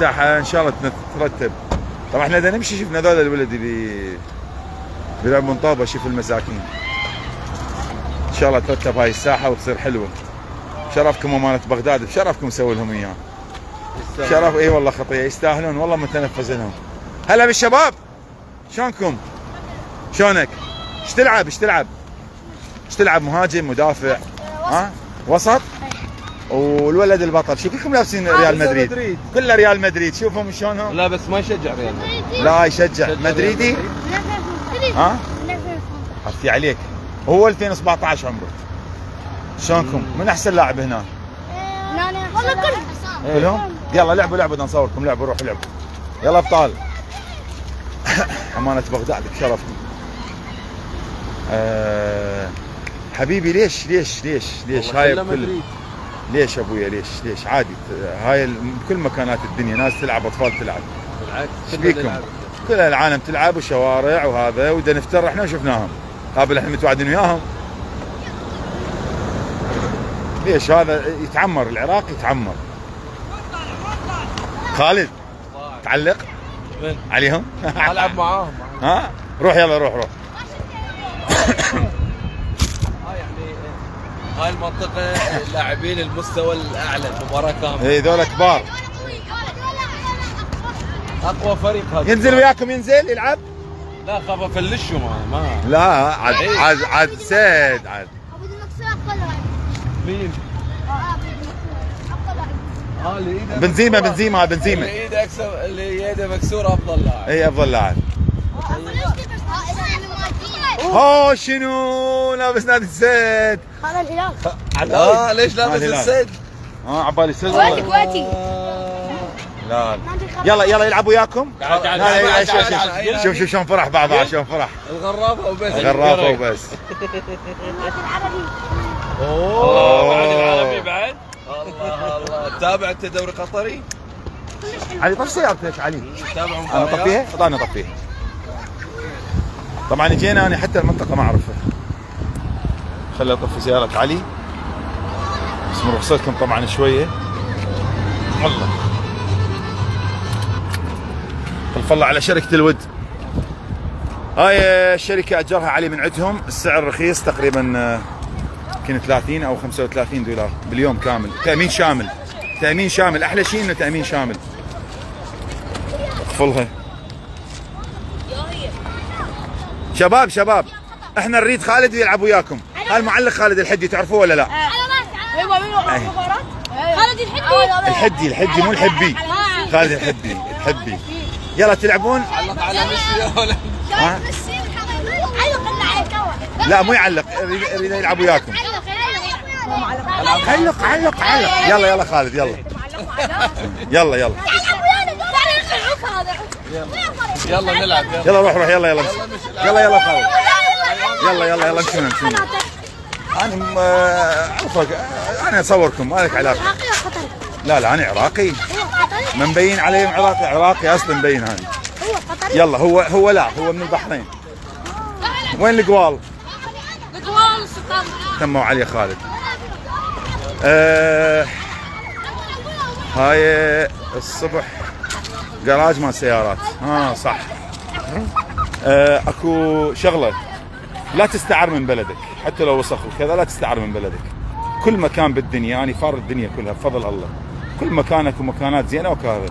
الساحه ان شاء الله ترتب. طبعا احنا بدنا نمشي، شفنا هذول الولد اللي بيلعبون طابه، شوف المساكين. ان شاء الله ترتب هاي الساحه وتصير حلوه. شرفكم امانه بغداد، بشرفكم نسوي لهم اياه. شرف اي والله خطيه، يستاهلون والله متنفس لهم. هلا بالشباب، شلونكم؟ شلونك؟ ايش تلعب؟ ايش تلعب؟ ايش تلعب؟ مهاجم، مدافع؟ ها؟ وسط؟ والولد البطل، شو كلكم لابسين ريال مدريد؟ كله ريال مدريد، شوفهم شلونهم. لا بس ما يشجع ريال مدريد. لا يشجع مدريدي؟ ها؟ عفي عليك. هو 2017 عمره. شلونكم؟ من احسن لاعب هنا؟ والله كلهم؟ يلا لعبوا بدنا نصوركم، لعبوا روحوا لعبوا. يلا ابطال. امانة بغداد بشرفكم. حبيبي ليش هاي بكل، ليش ابويا ليش عادي، هاي بكل مكانات الدنيا ناس تلعب، اطفال تلعب. بالعكس ايش بيكم؟ كل العالم تلعب وشوارع وهذا، ودا نفتر احنا وشفناهم قبل، احنا متوعدين وياهم. ليش هذا يتعمر العراق يتعمر. خالد تعلق وين؟ عليهم؟ العب معاهم. ها؟ روح يلا روح. هاي المنطقة اللاعبين المستوى الأعلى، المباراة كاملة. اي ذولا كبار. أقوى فريق هذا. ينزل وياكم، ينزل يلعب؟ لا خاف أفلشه ما. لا عاد سيد عاد. مين؟ اللي ايده بنزيما اللي ايده مكسورة أفضل لاعب. اي افضل لاعب. هو شنو لابس نادي السيد؟ هذا الهلال. ليش لابس السيد؟ عبالي السيد. كويتي. لا يلا يلعبوا وياكم. تعال. شوف شلون فرح بعض، شلون فرح. الغرافة وبس. بعد العربي بعد. الله تابع انت دوري قطري؟ علي طف سيارتك علي. تابع انا اطفيها؟ انا اطفيها. طبعا جينا انا حتى المنطقه ما اعرفها. خلي اطفي سياره علي. بس من رخصتكم طبعا شويه. والله. خلف الله على شركه الود. هاي الشركه اجرها علي من عندهم، السعر رخيص تقريبا يمكن 30 او 35 دولار باليوم كامل، تأمين شامل، احلى شيء انه تأمين شامل. اقفلها. شباب احنا نريد خالد يلعب وياكم. هاي المعلق خالد الحدي، تعرفوه ولا لا؟ ايوه خالد الحدي مو الحبي. خالد الحبي. يلا تلعبون. علق على ميسي ولا لا مو يعلق، يريد يلعب وياكم. علق. يلا خالد يلا. يلا نلعب. يلا روح يلا خالد. يلا امشون. انا اعرفك، انا اصوركم ما لك علاقه. لا انا عراقي. ما مبين علي عراقي اصلا مبين هذا. يلا هو لا هو من البحرين. وين القوال؟ تموا علي خالد. هاي الصبح جراج مال سيارات. صح. اكو شغله، لا تستعر من بلدك حتى لو وسخ وكذا، لا تستعر من بلدك. كل مكان بالدنيا، انا فار الدنيا كلها بفضل الله، كل مكان اكو مكانات زينه وكذا.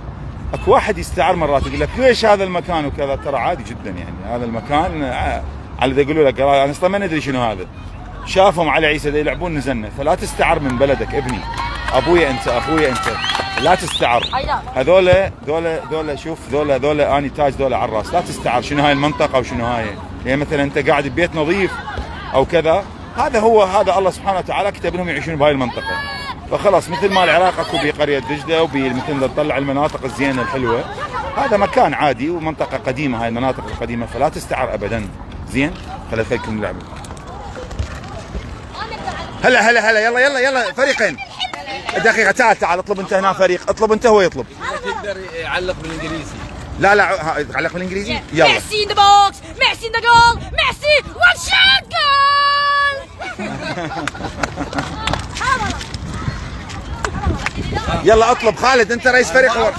اكو واحد يستعر مرات يقول لك ليش هذا المكان وكذا، ترى عادي جدا يعني. هذا المكان على ذا يقولوا لك انا اصلا ما ندري شنو هذا، شافهم على عيسى يلعبون نزلنا. فلا تستعر من بلدك ابني، ابويا انت اخويا انت، لا تستعر. ذولا شوف ذولا اني تاج ذولا على الراس. لا تستعر شنو هاي المنطقه وشنو هاي، يعني مثلا انت قاعد ببيت نظيف او كذا، هذا الله سبحانه وتعالى كتب لهم يعيشون بهاي المنطقه. فخلاص مثل ما العراق اكو بقريه دجله مثل تطلع المناطق الزينه الحلوه، هذا مكان عادي ومنطقه قديمه، هاي المناطق القديمه. فلا تستعر ابدا. زين خلي خليكم نلعبوا. هلا يلا فريقين. دقيقة تعال اطلب انت هنا فريق، اطلب انت هو يطلب. تقدر يعلق بالانجليزي. لا علق بالانجليزي. يلا. ميسي ان ذا بوكس، ميسي ان ذا جول، ميسي وان شوت جول. يلا اطلب خالد، انت رئيس فريق.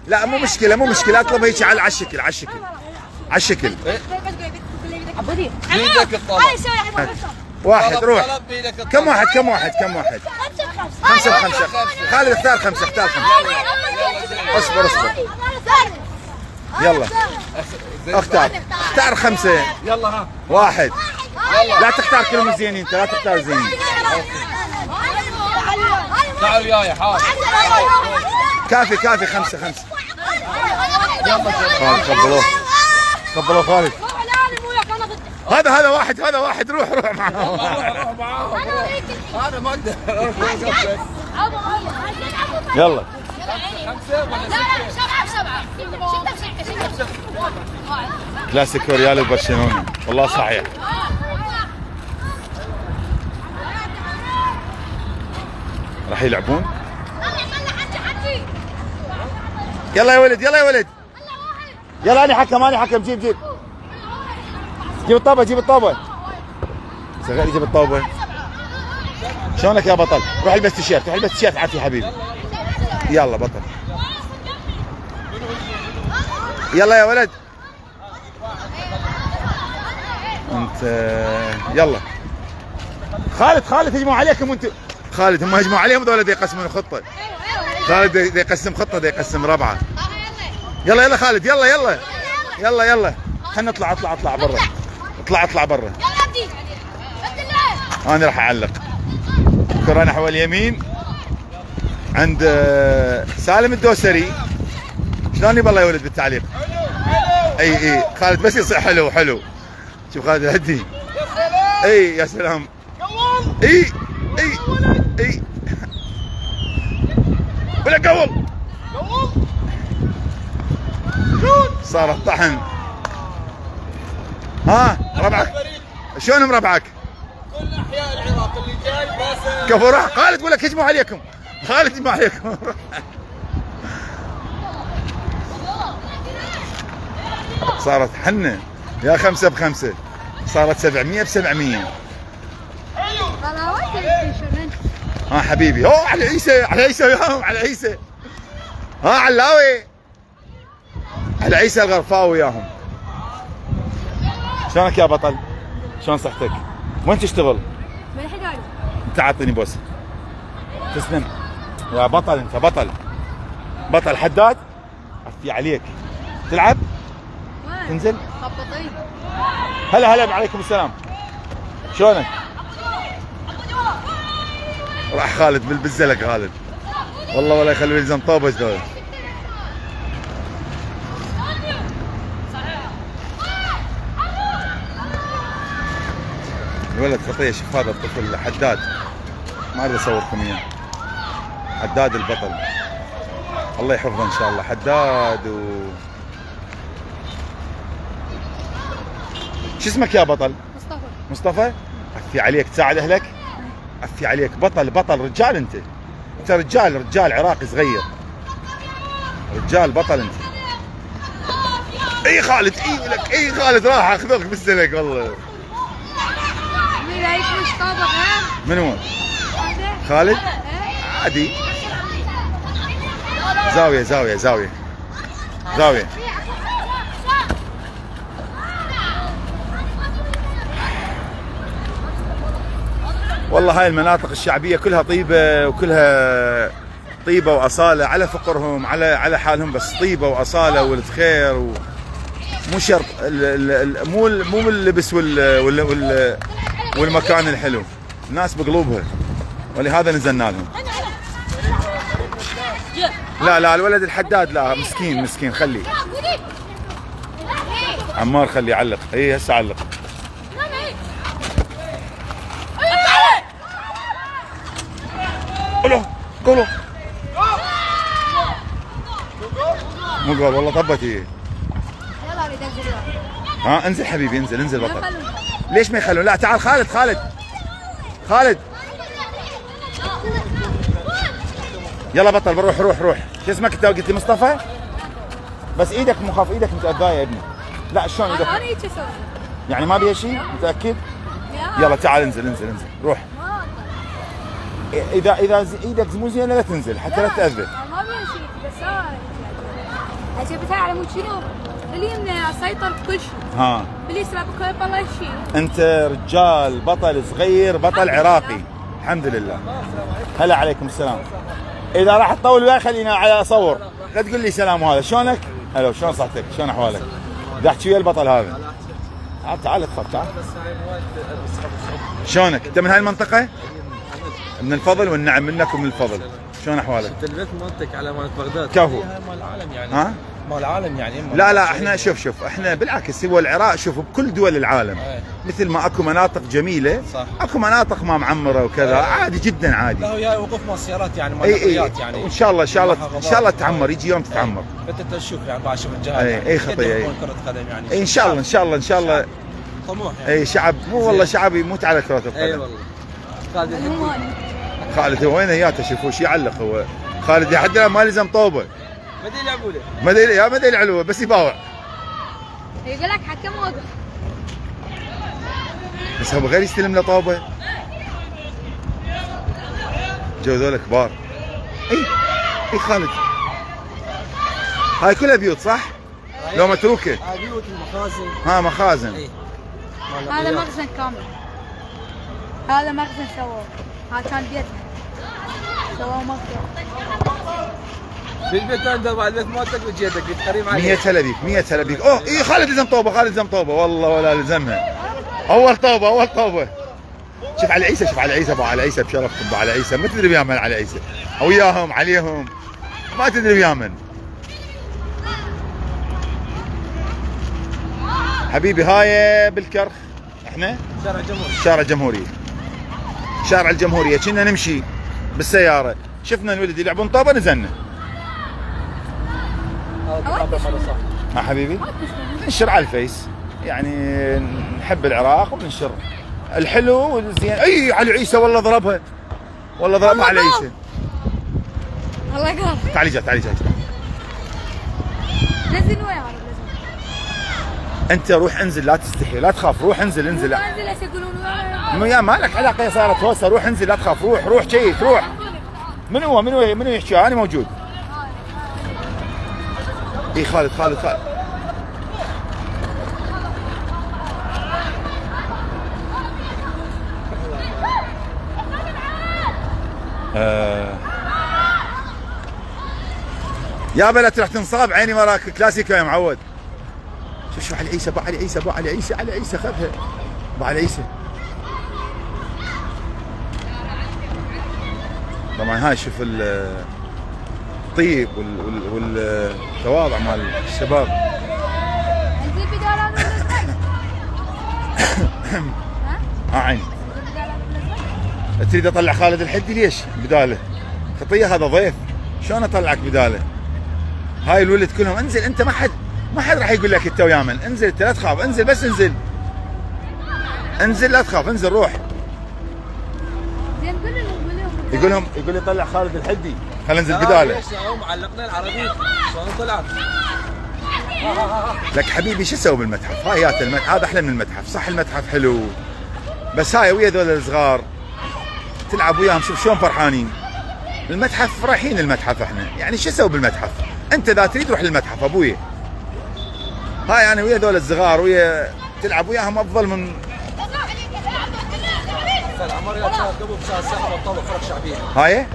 لا مو مشكله مو مشكله، اطلب هيك على الشكل على الشكل على الشكل. عبودي بيدك الطلب. واحد روح. طلب بيدك الطلب. كم واحد كم واحد كم واحد؟ 5 ب5. خالد اختار 5 اختار 5. اصبر اصبر يلا اختار 5. يلا ها. واحد. لا تختار كلهم زينين، انت لا تختار زينين. تعال وياي حاضر. كافي 5. خالد قبلوه خالد. هذا واحد روح معاه. روح معاهم. انا ما اقدر. يلا 5 ولا 6؟ كلاسيكو ريال وبرشلونه والله صحيح. راح يلعبون. يلا يا ولد يلا انا حكم جيب الطابه صغير جيب الطابه. شلونك يا بطل؟ روح البس تيشيرت عافية حبيبي. يلا بطل يلا يا ولد انت. يلا خالد هجموا عليكم انتم. خالد هم هجموا عليهم ذولا دي يقسمون خطه. خالد دي يقسم خطه، دي يقسم ربعه. يلا خالد يلا خلنا اطلع برا. اطلع برا. انا راح اعلق. كرة نحو اليمين عند سالم الدوسري. شلون والله يا ولد بالتعليق؟ اي خالد بس يصيح حلو. شوف خالد هدي. اي يا سلام. اي ولا قول صارت طحن. ها ربعك شلونهم ربعك؟ كل احياء العراق اللي جاي بس كفو راح. خالد يقول لك هجموا عليكم. صارت حنه يا 5 ب5. صارت 700 ب700. ها حبيبي على عيسى وياهم على عيسى. ها علاوي على عيسى الغرفاوي وياهم. شلونك يا بطل؟ شلون صحتك؟ وين تشتغل؟ بالحداية. انت عاطيني بوسه. تسلم يا بطل. انت بطل حداد. عفي عليك. تلعب؟ تنزل؟ خبطين. هلا عليكم السلام. شلونك؟ راح خالد بالزلق خالد. والله ولا يخلوا يلزم طوبه ذول. الولد خطيه. شوف هذا الطفل حداد. ما اريد اصوركم اياه. حداد البطل. الله يحفظه ان شاء الله. حداد شو اسمك يا بطل؟ مصطفى. عفي عليك تساعد اهلك. عفي عليك. بطل رجال انت رجال عراقي صغير. رجال بطل انت. اي خالد لك خالد راح اخذوك بالسلك والله. من هو؟ خالد؟ عادي. زاوية. والله هاي المناطق الشعبية كلها طيبة وكلها طيبة وأصالة على فقرهم على حالهم، بس طيبة وأصالة ولد خير مو شرط مو اللبس والمكان الحلو. الناس بقلوبها ولهذا نزلنا لهم. لا الولد الحداد لا مسكين خليه. عمار خليه يعلق. هسه علق. قولوا مو قول والله طبت هي. يلا اريد انزل. ها انزل حبيبي انزل بطل. ليش ما يخلون؟ لا تعال خالد يلا بطل. روح. شو اسمك انت؟ قلت لي مصطفى. بس ايدك مو خاف ايدك متأذية يا ابني. لا شلون ايدك؟ انا هيك اسوي. يعني ما بيها شيء؟ متأكد؟ يلا تعال انزل روح. اذا ايدك مو زينه لا تنزل حتى لا تأذى. ما بيها شيء بس عجبتها تعلمون شنو؟ خلينا اسيطر بكل شيء. ها بليز لا بكل والله شيء. انت رجال بطل صغير بطل عراقي. الحمد لله. هلا عليكم السلام. اذا راح تطول وياي خلينا على اصور. لا تقول لي سلام وهذا شلونك؟ هلا شلون صحتك؟ شلون احوالك؟ بدي احكي ويا البطل هذا. تعال ادخل تعال. شلونك؟ انت من هاي المنطقة؟ من الفضل والنعم منك ومن الفضل. شلون احوالك؟ شفت البيت مالتك على مالت بغداد. كفو. مال العالم يعني. ها؟ مال العالم يعني. لا احنا شوف احنا بالعكس هو العراق شوف بكل دول العالم مثل ما اكو مناطق جميله صح. اكو مناطق ما معمره وكذا عادي جدا عادي. لا وياي وقوف مال سيارات يعني مال اي نقليات يعني. وان شاء الله تعمر يجي يوم تتعمر. انت تشوف يعني بعد شوف الجهاد. اي خطيه كرة قدم يعني. اي ان شاء الله طموح يعني. اي شعب مو والله شعب يموت على كرة القدم. اي والله. خالد هو وين اياه تشوفوه شو يعلق هو خالد لحد الان ما لزم طوبه. ما ادري يلعبوا له. ما ادري العلوه بس يباوع. يقول لك حكم وقف. بس هو غير يستلم له طوبه. جو ذولا كبار. اي خالد. هاي كلها بيوت صح؟ لو متروكه. هاي بيوت المخازن. مخازن. هذا مخزن كامل. هذا مخزن سووه. هذا كان بيتنا. سووه مخزن. بالبيت عندك بعد البيت مالتك وجيتك قريب عليك. 100 هلا بيك 100 هلا بيك. اوه اي خالد لزم طوبه والله ولا لزمها. اول طوبه. شوف على عيسى ابو على عيسى بشرفكم ابو على عيسى ما تدري ويا من على عيسى. وياهم عليهم ما تدري ويا من. حبيبي هاي بالكرخ احنا شارع الجمهورية كنا نمشي بالسيارة شفنا الولد يلعبون طابة نزلنا. ها حبيبي ننشر على الفيس يعني نحب العراق وننشر الحلو والزين. اي علي عيسى والله ضربها على عيسى. الله يقهر. تعالي جاي نزل وين انت روح انزل لا تستحي لا تخاف روح انزل انزل يقولون يا ما لك علاقه صارت هوسه روح انزل لا تخاف روح شيك روح. من هو يحكي انا موجود. اي خالد يا بلد راح تنصاب عيني وراك كلاسيكو يا معود. شوف علي عيسى ابو علي عيسى خذها ابو علي عيسى. طبعا هاي شوف الطيب والتواضع مال الشباب. عيني تريد اطلع خالد الحدي ليش بداله؟ خطيه هذا ضيف شلون اطلعك بداله؟ هاي الولد كلهم انزل انت ما حد راح يقول لك انت ويا من. انزل لا تخاف انزل بس انزل لا تخاف انزل روح. يقول لي طلع خالد الحدي خلينا ننزل بداله. معلقنا العربي شلون طلعت؟ لك حبيبي شو اسوي بالمتحف؟ هايات المتحف هذا احلى من المتحف. صح المتحف حلو بس هاي ويا ذول الصغار تلعب وياهم شوف شلون فرحانين. المتحف رايحين المتحف احنا يعني شو اسوي بالمتحف؟ انت اذا تريد روح للمتحف ابويا. هاي انا ويا ذول الصغار ويا تلعب وياهم افضل من العمريات قبل بشهر سنه بطلوا فرق شعبيه. هاي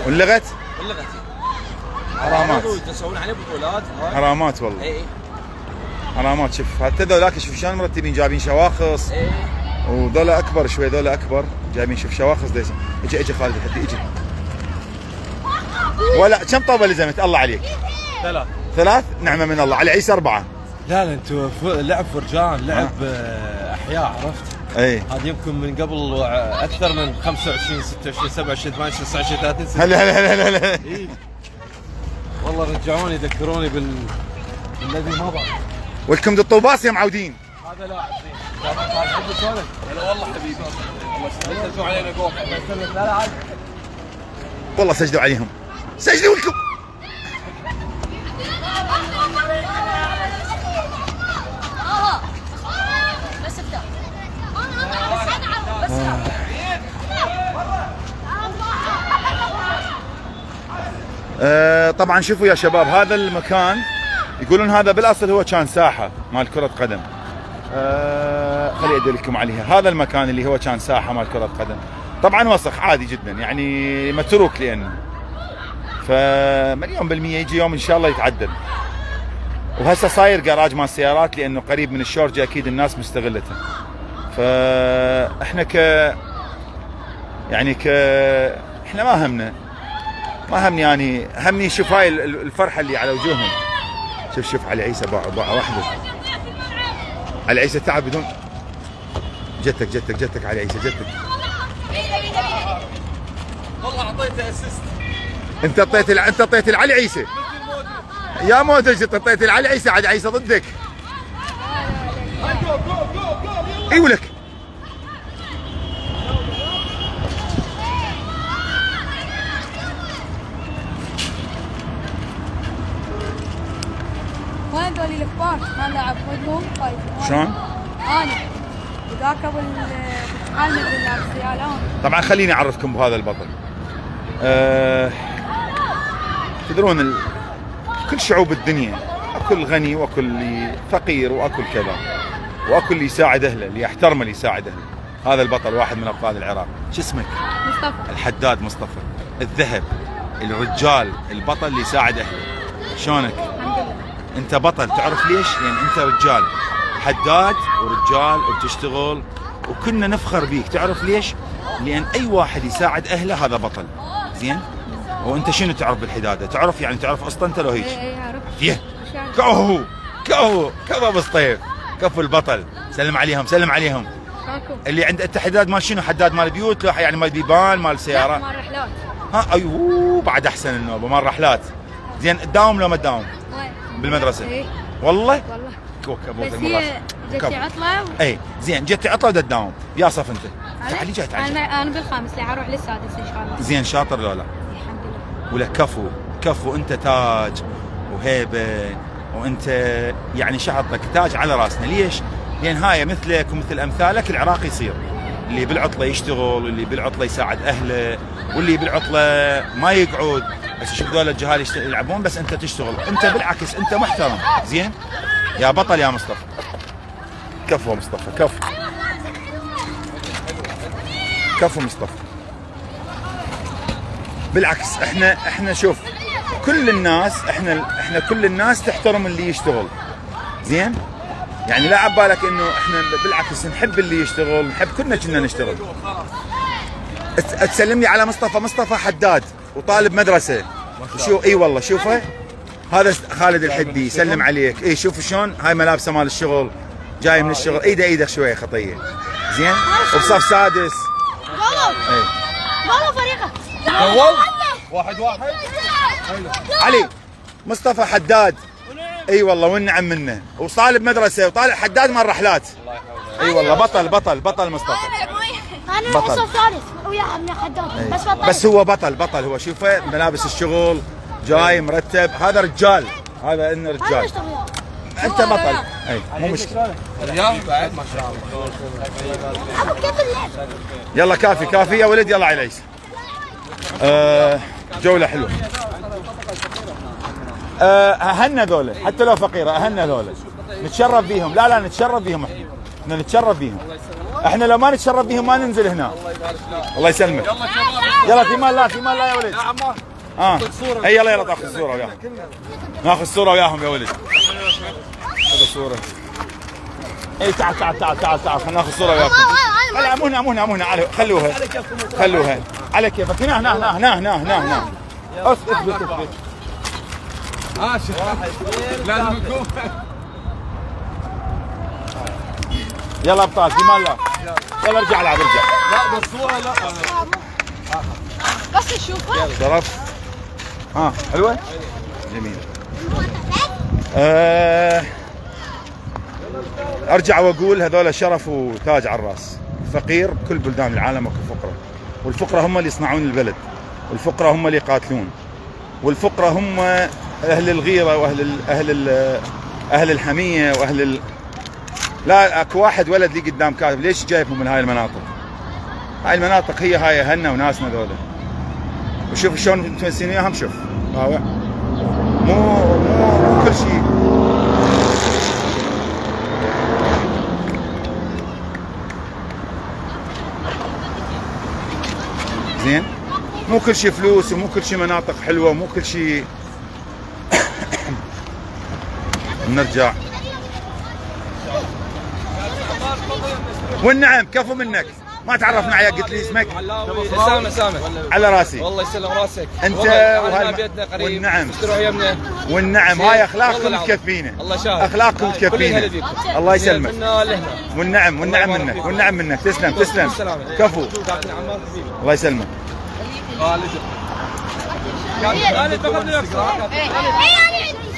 واللغت حرامات يسوون عليه بطولات. حرامات والله. اي حرامات. شوف حتى ذولاك شوف شلون مرتبين جايبين شواخص. وذولا اكبر شوي ذولا اكبر جايبين شوف شواخص ديش. اجي خالد الحدي اجي. ولا كم طوبه لزمت الله عليك؟ 3 نعمه من الله. على عيسى 4. لا انتم لعب فرجان لعب احياء عرفت؟ اي هذا يمكن من قبل اكثر من 25 26 27 28 29 30 سنه. هلا اي والله رجعوني ذكروني بالذي مضى. ولكم الطوباس يا معودين. هذا لاعب زين. تحب شلونك؟ هلا والله حبيبي. والله سجلوا علينا جول. لا عادي. والله سجلوا عليهم. سجلوا لكم. بس ابدا. طبعا شوفوا يا شباب، هذا المكان يقولون هذا بالاصل هو كان ساحه مال كره قدم. خلي ادلكم عليها. هذا المكان اللي هو كان ساحه مال كره قدم، طبعا وسخ عادي جدا يعني متروك، لانه فمليون بالمية يجي يوم ان شاء الله يتعدل. وهسه صاير جراج مال السيارات لانه قريب من الشورجه، اكيد الناس مستغلته. فاحنا احنا ما همني يعني، همني شوف هاي الفرحه اللي على وجوههم. شوف علي عيسى باع واحده. علي عيسى تعب بدون جتك علي عيسى جتك. والله اعطيته اسيست. انت اعطيت علي عيسى يا مودريتش، انت اعطيت علي عيسى. علي عيسى ضدك. اي ولك وين ذولي الكبار؟ ما لعب ودهم طيب. شلون؟ انا وذاك ابو العالم اللي لابس سيالون. طبعا خليني اعرفكم بهذا البطل. تدرون كل شعوب الدنيا اكو الغني واكو اللي فقير واكو كذا، واكو اللي يساعد اهله، اللي يحترمه اللي يساعد اهله. هذا البطل واحد من ابطال العراق. شو اسمك؟ مصطفى. الحداد مصطفى الذهب، الرجال، البطل اللي يساعد اهله. شلونك؟ الحمد لله. انت بطل، تعرف ليش؟ لان انت رجال حداد ورجال وبتشتغل، وكنا نفخر بيك. تعرف ليش؟ لان اي واحد يساعد اهله هذا بطل. زين؟ وانت شنو تعرف بالحداده؟ تعرف يعني تعرف اسطنته لو هيك؟ اي اعرف. يه كفو بالصيف، كفو البطل. سلم عليهم. شاكو. اللي عند انت حداد مال شنو؟ حداد مال بيوت لو يعني مال بيبان مال سيارات؟ مال رحلات. ايوه بعد احسن النوبه مال رحلات. زين تداوم لو ما تداوم؟ وين؟ بالمدرسه؟ اي والله؟ بس هي جتي عطله اي زين جتي عطله ودا تداوم. يا صف انت؟ تعالي جاي انا بالخامس راح اروح للسادس ان شاء الله. زين شاطر لو لا؟ الحمد لله. ولا كفو انت تاج وهيبه، وانت يعني شحطك تاج على راسنا. ليش؟ لان هاي مثلك ومثل امثالك العراق يصير، اللي بالعطله يشتغل، واللي بالعطله يساعد اهله، واللي بالعطله ما يقعد. بس شوف ذول الجهال يلعبون بس انت تشتغل. انت بالعكس انت محترم. زين يا بطل يا مصطفى. كفو مصطفى كفو مصطفى. بالعكس احنا شوف كل الناس احنا كل الناس تحترم اللي يشتغل. زين يعني لا عبالك انه احنا بالعكس نحب اللي يشتغل، نحب كلنا كنا نشتغل. تسلم لي على مصطفى حداد وطالب مدرسه. شو اي والله شوفه هذا خالد الحدي يسلم عليك. اي شوف شلون هاي ملابسه مال الشغل، جاي من الشغل. ايده شويه خطيه. زين وبصف سادس. والله فريقه. واحد علي مصطفى حداد. اي والله والنعم منه، وطالب مدرسه وطالب حداد مال رحلات. اي والله بطل مصطفى. انا بطل. صف ثالث ويا ابن حداد. بس هو بطل هو شوفه ملابس الشغل جاي مرتب. هذا رجال، هذا انه رجال. انت بطل. اي مو مشكله. بعد ما شاء الله. ابو كيف اللعب؟ يلا كافي يا ولد. يلا على عيسى. جوله حلوه. اهلنا ذولا حتى لو فقيره، اهلنا ذولا نتشرف بيهم. لا نتشرف بيهم، احنا نتشرف بيهم. احنا لو ما نتشرف بيهم ما ننزل هنا. الله يسلمك. يلا في مال لا يا ولد. اي يلا تاخذ الصوره وياهم. ناخذ صوره وياهم يا ولد. خذ الصوره. اي تعال خلينا ناخذ صوره وياكم. مو هنا خلوها على كيفك. هنا اثبت. لازم يكون. يلا ابطال في مال لا. يلا ارجع العب ارجع. لا بالصوره لا. بس تشوفها. ظرف. حلوه. جميل. ارجع واقول هذول شرف وتاج على الراس. فقير كل بلدان العالم اكو فقره، والفقراء هم اللي يصنعون البلد، والفقراء هم اللي يقاتلون، والفقراء هم اهل الغيره اهل الحميه لا اكو واحد ولد لي قدام كاتب ليش جايبهم من هاي المناطق؟ هاي المناطق هاي اهلنا وناسنا ذولا. وشوف شلون متمسكين وياهم. شوف كل شيء. زين، مو كل شيء فلوس ومو كل شيء مناطق حلوه ومو كل شيء. نرجع. والنعم، كفو منك، ما تعرفنا عليك، قلت لي اسمك؟ اسامه على راسي. والله يسلم راسك. انت بيتنا قريب. والنعم. اشتروا يمنا. والنعم، هاي اخلاقكم تكفينا. الله شاهد. اخلاقكم تكفينا. الله يسلمك. والنعم منك، والنعم منك. تسلم. كفو. الله يسلمك.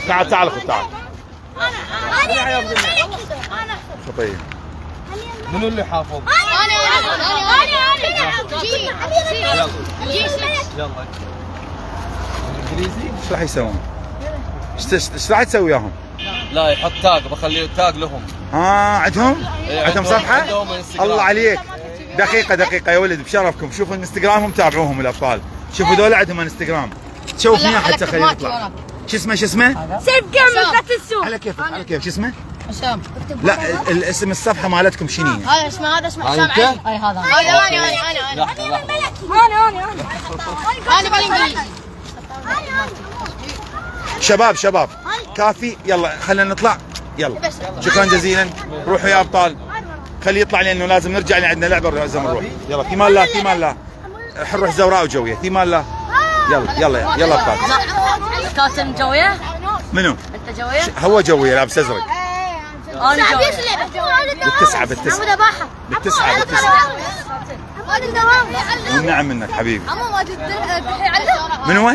تعال اخو تعال. طيب. منو اللي حافظ؟ انا يلا. انجليزي؟ ايش راح يسوون؟ ايش راح تسوي وياهم؟ لا يحط تاج، بخليه تاج لهم. عندهم؟ إيه، عندهم صفحة؟ عندهم انستغرام. الله عليك. دقيقة يا ولد، بشرفكم شوفوا انستغرامهم، تابعوهم الأطفال. شوفوا ذولا عندهم انستغرام. تشوفني حتى خلينا نطلع. شو اسمه؟ سيف جيمر لا تنسوا. على كيف شو اسمه؟ حسام. لا الاسم الصفحة مالتكم شنو هي؟ هذا اسمه حسام علي. اي هذا انا بالانجليزي. شباب كافي، يلا خلينا نطلع. يلا شكرا جزيلا. روحوا يا ابطال، خليه يطلع لانه لازم نرجع، لان عندنا لعبه لازم نروح. يلا في مال الله حنروح زوراء وجويه. في مال الله. يلا ابطال. كاتن جويه. منو؟ انت جويه؟ هو جويه لابس ازرق. انا جويه. بالتسعة. والنعم منك حبيبي. منو هو؟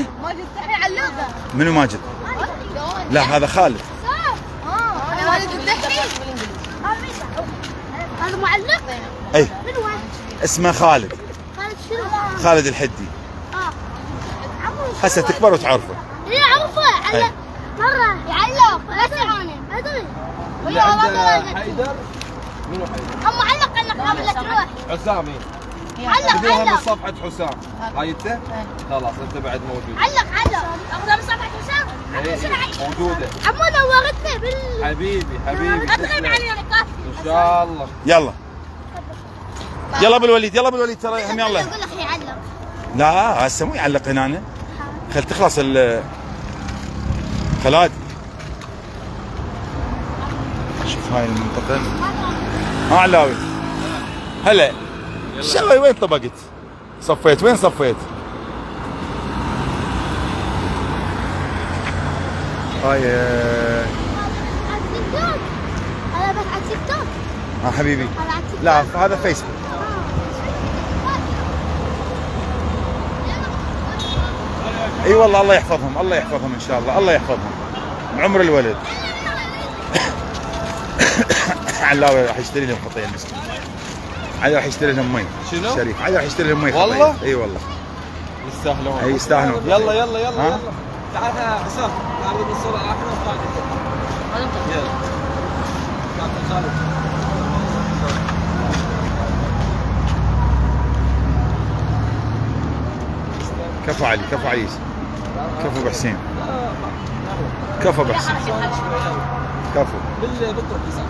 منو ماجد؟ لا هذا خالد. هذا معلق؟ اي اسمه خالد. خالد الحدي. هسه تكبر وتعرفه. اي اعرفه. مرة يعلق لا تعاني. ادري. اللي عنده حيدر. منو حيدر؟ هم علق قبل لا تروح. حسام. تبيها من صفحة حسام. هاي انت؟ خلاص انت بعد موجود. علق اخذها من صفحة حسام. موجودة. عمو نورتنا حبيبي اتغيب علي انا كافي. ان شاء الله. يلا بالوليد ترى هم يلا. اقول لك يعلق. لا هسه مو يعلق هنا. خل تخلص خلاد. شوف هاي المنطقة. علاوي. هلا. شوي وين طبقت؟ صفيت وين صفيت؟ هاي هذا بس على تيك توك. حبيبي. لا هذا فيسبوك. اي والله الله يحفظهم ان شاء الله. الله يحفظهم عمر الولد. علاوي راح يشتري لهم خطيه المسكين. علي راح يشتري لهم مي. شنو؟ شريف علي راح يشتري لهم مي. والله؟ اي والله يستاهلون. اي يستاهلون. يلا تعال حسام، تعال نبي الصورة احنا وطالع. يلا. كابتن خالد. كفو علي، كفو عيسى، كفو بحسين، كفو بحسين، كفو. بالطرق يسار.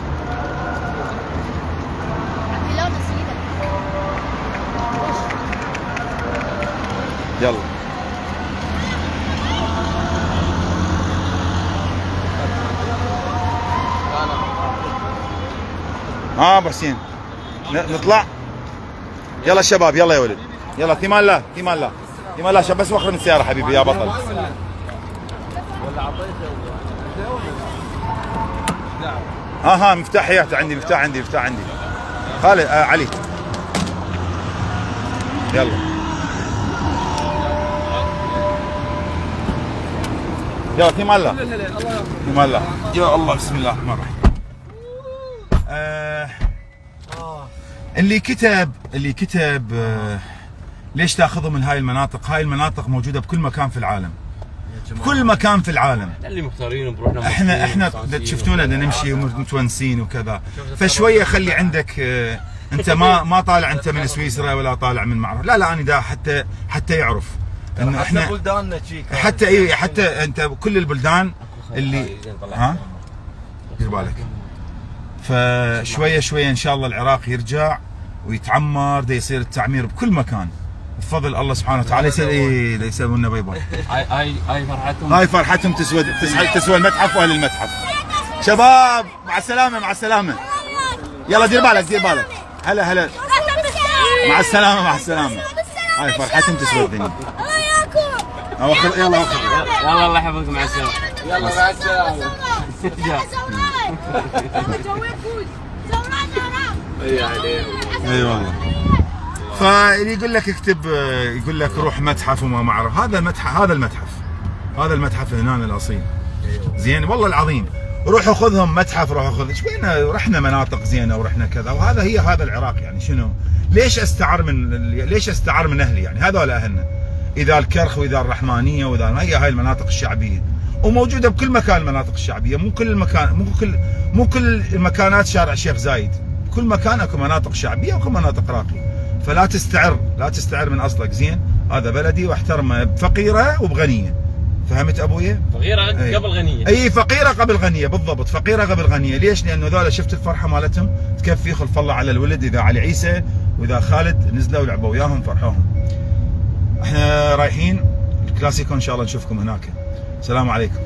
يلا ابو حسين نطلع. يلا الشباب، يلا يا ولد، يلا. في مال الله شباب، بس وخر من السياره حبيبي يا بطل. مفتاح حياته عندي، مفتاح عندي خالد. علي يلا. يلا في مال الله. يا الله بسم الله الرحمن الرحيم. اللي كتب ليش تاخذهم من هاي المناطق؟ هاي المناطق موجوده بكل مكان في العالم، كل مكان في العالم. اللي مختارين بروحنا. احنا شفتونا نمشي ومتونسين وكذا، فشويه خلي عندك. انت ما طالع انت من سويسرا ولا طالع من معرفة. لا انا دا حتى يعرف انه احنا بلداننا حتى انت كل البلدان اللي ها دير بالك. فشويه شويه ان شاء الله العراق يرجع ويتعمر، دا يصير التعمير بكل مكان بفضل الله سبحانه وتعالى. يسوون لنا باي باي. هاي فرحتهم، هاي فرحتهم تسوى المتحف واهل المتحف. شباب مع السلامه مع السلامه. يلا دير بالك دير بالك. هلا هلا مع السلامه مع السلامه. هاي فرحتهم تسوى الدنيا. الله ياكم. يلا يلا الله يحفظك، مع السلامه. يلا مع السلامه. اي والله. فاللي يقول لك اكتب، يقول لك روح متحف وما معرف، هذا المتحف هذا المتحف هنا الاصيل. زين والله العظيم. روحوا خذهم متحف، روحوا خذ شوينا، رحنا مناطق زينه ورحنا كذا، وهذا هذا العراق يعني. شنو؟ ليش استعر من اهلي يعني؟ هذول اهلنا. اذا الكرخ واذا الرحمانيه واذا هاي المناطق الشعبيه، وموجوده بكل مكان المناطق الشعبيه، مو كل المكانات شارع الشيخ زايد، بكل مكان اكو مناطق شعبيه واكو مناطق راقيه. فلا تستعر من اصلك. زين؟ هذا بلدي واحترمه بفقيره وبغنيه. فهمت ابويا؟ فقيره قبل غنيه. اي فقيره قبل غنيه بالضبط، فقيره قبل غنيه. ليش؟ لانه ذولا شفت الفرحه مالتهم تكفي. خلف الله على الولد، اذا علي عيسى واذا خالد نزلوا ولعبوا وياهم فرحوهم. احنا رايحين الكلاسيكو ان شاء الله نشوفكم هناك. السلام عليكم.